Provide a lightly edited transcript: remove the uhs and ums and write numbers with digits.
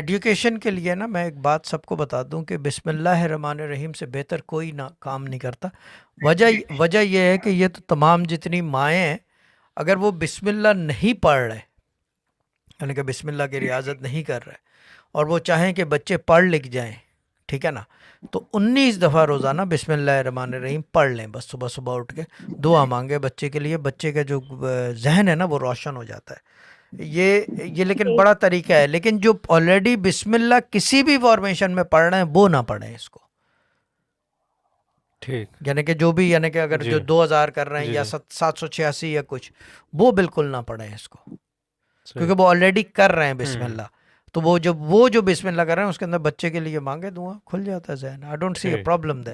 Education کے لیے نا میں ایک بات سب کو بتا دوں کہ بسم اللہ الرحمن الرحیم سے بہتر کوئی نہ کام نہیں کرتا. وجہ یہ ہے کہ یہ تو تمام جتنی مائیں ہیں اگر وہ بسم اللہ نہیں پڑھ رہے یعنی کہ بسم اللہ کی ریاضت نہیں کر رہے اور وہ چاہیں کہ بچے پڑھ لکھ جائیں، ٹھیک ہے نا، تو 19 دفعہ روزانہ بسم اللہ الرحمن الرحیم پڑھ لیں. بس صبح صبح اٹھ کے دعا مانگے بچے کے لیے، بچے کا جو ذہن ہے نا وہ روشن ہو جاتا ہے. یہ لیکن بڑا طریقہ ہے. لیکن جو آلریڈی بسم اللہ کسی بھی فارمیشن میں پڑھ رہے ہیں وہ نہ پڑھیں اس کو. ٹھیک یعنی کہ جو بھی یعنی کہ اگر جی جو 2000 کر رہے ہیں جی یا جی 786 یا کچھ، وہ بالکل نہ پڑھیں اس کو، صحیح. کیونکہ وہ آلریڈی کر رہے ہیں بسم ہوں اللہ. تو وہ جو بسم اللہ کر رہے ہیں اس کے اندر بچے کے لیے مانگے دعا، کھل جاتا ہے ذہن. آئی ڈونٹ سی اے ٹھیک پرابلم دے.